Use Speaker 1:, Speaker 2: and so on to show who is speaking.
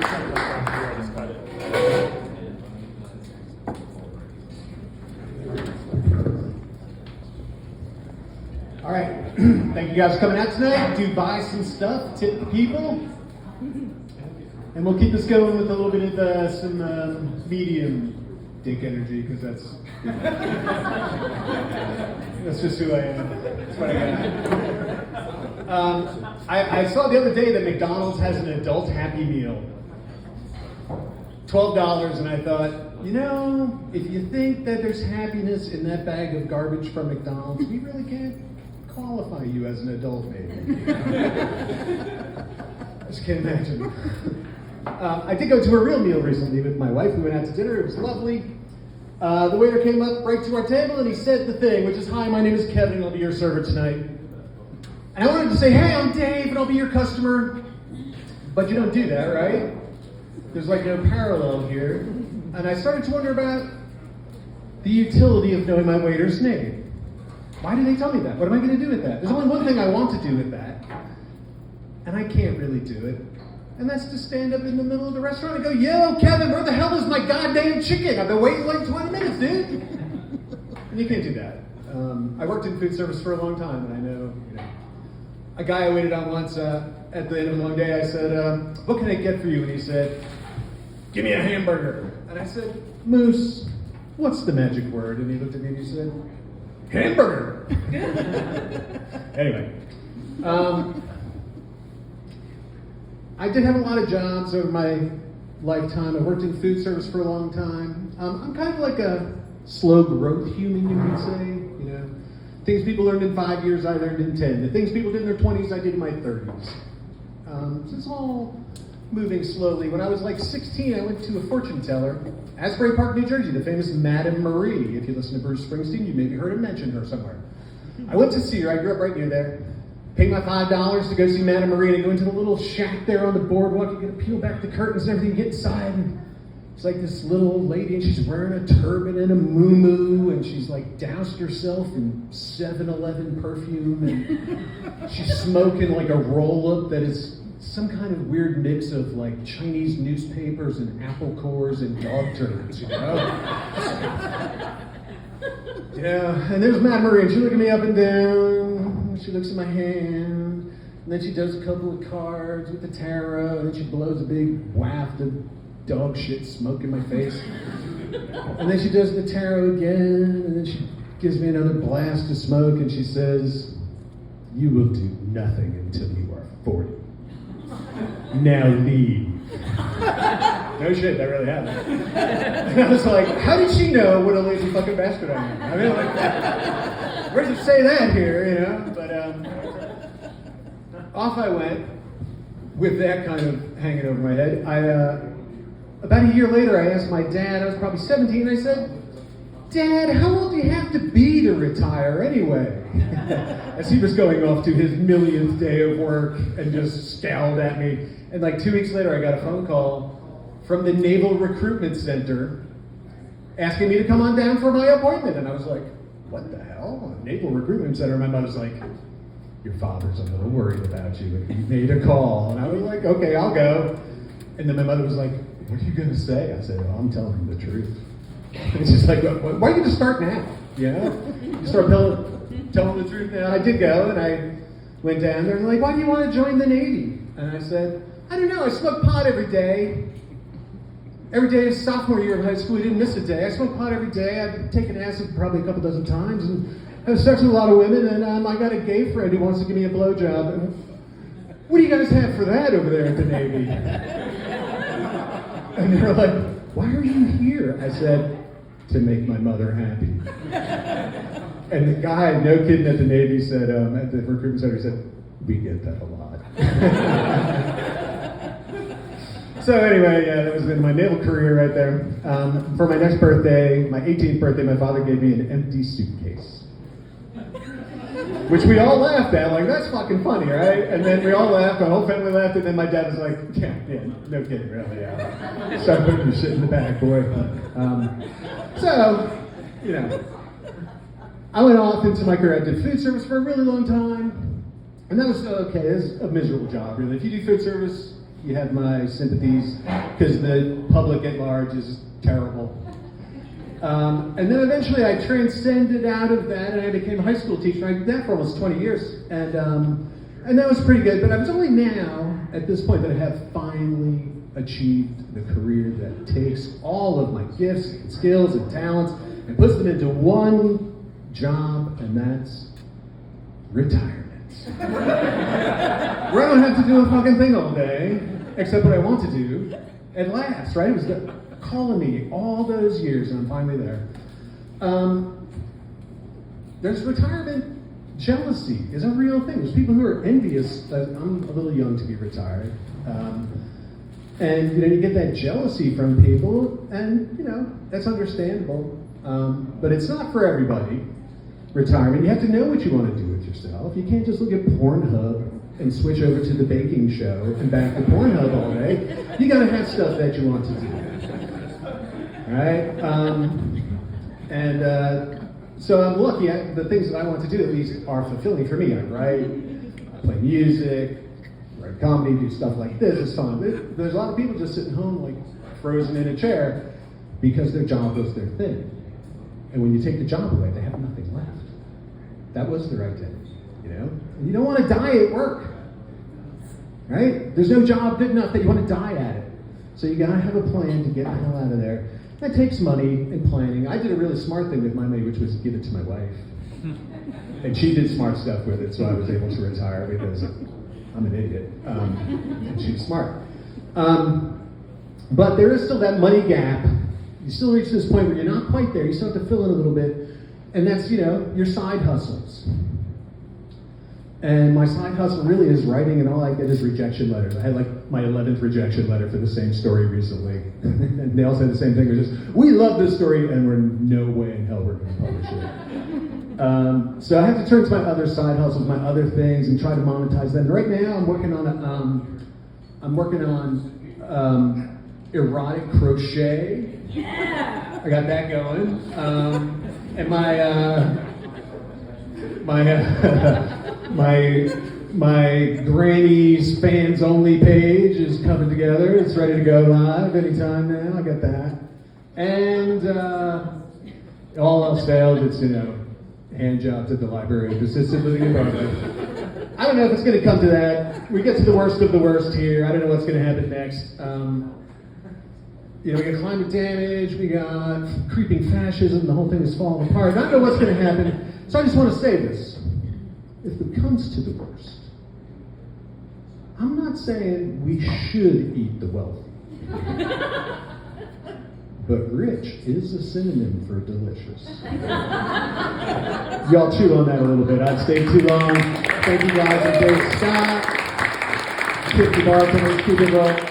Speaker 1: All right, thank you guys for coming out tonight. Do buy some stuff, tip the people, and we'll keep this going with a little bit of some medium dick energy, because that's just who I am. That's what I got. I saw the other day that McDonald's has an adult Happy Meal, $12, and I thought, you know, if you think that there's happiness in that bag of garbage from McDonald's, we really can't qualify you as an adult, maybe. I just can't imagine. I did go to a real meal recently with my wife. We went out to dinner. It was lovely. The waiter came up right to our table and he said the thing, which is, "Hi, my name is Kevin and I'll be your server tonight." And I wanted to say, "Hey, I'm Dave and I'll be your customer." But you don't do that, right? There's like no parallel here. And I started to wonder about the utility of knowing my waiter's name. Why did they tell me that? What am I going to do with that? There's only one thing I want to do with that. And I can't really do it. And that's to stand up in the middle of the restaurant and go, "Yo, Kevin, where the hell is my goddamn chicken? I've been waiting like 20 minutes, dude." And you can't do that. I worked in food service for a long time, and I know, a guy I waited on once, at the end of a long day, I said, "What can I get for you?" And he said, "Give me a hamburger." And I said, "Moose, what's the magic word?" And he looked at me and he said, "Hamburger." Anyway, I did have a lot of jobs over my lifetime. I worked in food service for a long time. I'm kind of like a slow growth human, you could say. Things people learned in 5 years, I learned in 10. The things people did in their 20s, I did in my 30s. So it's all moving slowly. When I was like 16, I went to a fortune teller, Asbury Park, New Jersey, the famous Madame Marie. If you listen to Bruce Springsteen, you maybe heard him mention her somewhere. I went to see her. I grew up right near there. Paid my $5 to go see Madame Marie, and I go into the little shack there on the boardwalk. You gotta peel back the curtains and everything, get inside, and it's like this little old lady, and she's wearing a turban and a muumuu, and she's like doused herself in 7-Eleven perfume, and she's smoking like a roll-up that is some kind of weird mix of like Chinese newspapers and apple cores and dog turds, and there's Madame Marie, and she looked at me up and down. She looks at my hand, and then she does a couple of cards with the tarot, and then she blows a big waft of dog shit smoke in my face. And then she does the tarot again, and then she gives me another blast of smoke, and she says, "You will do nothing until you are 40. Now leave." No shit, that really happened. And I was like, how did she know what a lazy fucking bastard I am? I mean, like, where does it say that here, But off I went with that kind of hanging over my head. About a year later, I asked my dad, I was probably 17, I said, "Dad, how old do you have to be to retire anyway?" As he was going off to his millionth day of work and just scowled at me. And like 2 weeks later, I got a phone call from the Naval Recruitment Center asking me to come on down for my appointment. And I was like, what the hell? Naval Recruitment Center? And my mother's like, "Your father's a little worried about you, and he made a call." And I was like, "Okay, I'll go." And then my mother was like, "What are you going to say?" I said, "Oh, I'm telling him the truth." And she's like, "Why are you going to start now? You start telling the truth now." I did go, and I went down there, and they're like, "Why do you want to join the Navy?" And I said, "I don't know, I smoked pot every day. Every day is sophomore year of high school, we didn't miss a day. I smoked pot every day. I've taken acid probably a couple dozen times, and I have sex with a lot of women, and I got a gay friend who wants to give me a blowjob. And what do you guys have for that over there at the Navy?" And they were like, "Why are you here?" I said, "To make my mother happy." And the guy, no kidding, at the Navy said, at the recruitment center, he said, "We get that a lot." So anyway, that was my naval career right there. For my next birthday, my 18th birthday, my father gave me an empty suitcase. Which we all laughed at, like, that's fucking funny, right? And then we all laughed, my whole family laughed, and then my dad was like, yeah, no kidding, really, yeah. Start putting your shit in the bag, boy. So, I went off into my career. I did food service for a really long time, and that was okay. It was a miserable job, really. If you do food service, you have my sympathies, because the public at large is terrible. And then eventually I transcended out of that and I became a high school teacher. I did that for almost 20 years. And that was pretty good, but I was only now, at this point, that I have finally achieved the career that takes all of my gifts and skills and talents and puts them into one job, and that's retirement. Where I don't have to do a fucking thing all day, except what I want to do, at last, right? It was calling me all those years, and I'm finally there. There's retirement jealousy is a real thing. There's people who are envious that I'm a little young to be retired. And you get that jealousy from people, and that's understandable. But it's not for everybody. Retirement, you have to know what you want to do with yourself. You can't just look at Pornhub and switch over to the baking show and back to Pornhub all day. You got to have stuff that you want to do. Right? So I'm lucky. The things that I want to do, at least, are fulfilling for me. I write, I play music, write comedy, do stuff like this. It's fun. There's a lot of people just sitting home, like, frozen in a chair because their job was their thing. And when you take the job away, they have nothing left. That was the right thing, And you don't want to die at work, right? There's no job good enough that you want to die at it. So you got to have a plan to get the hell out of there. That takes money and planning. I did a really smart thing with my money, which was give it to my wife. And she did smart stuff with it, so I was able to retire because I'm an idiot. And she's smart. But there is still that money gap. You still reach this point where you're not quite there. You still have to fill in a little bit. And that's, your side hustles. And my side hustle really is writing, and all I get is rejection letters. I had my 11th rejection letter for the same story recently. And they all said the same thing. They're just, we love this story, and we're no way in hell we're going to publish it. So I have to turn to my other side hustles, my other things, and try to monetize them. Right now, I'm working on erotic crochet. Yeah. I got that going. And my granny's fans only page is coming together. It's ready to go live anytime now. I got that. And all else fails, it's hand jobs at the library of assisted living apartment. I don't know if it's going to come to that. We get to the worst of the worst here. I don't know what's going to happen next. We got climate damage, we got creeping fascism, the whole thing is falling apart. I don't know what's going to happen, so I just want to say this. If it comes to the worst, I'm not saying we should eat the wealthy. But rich is a synonym for delicious. Y'all chew on that a little bit. I've stayed too long. Thank you guys. I'm Dave Scott. Keep the bartenders, keep it up.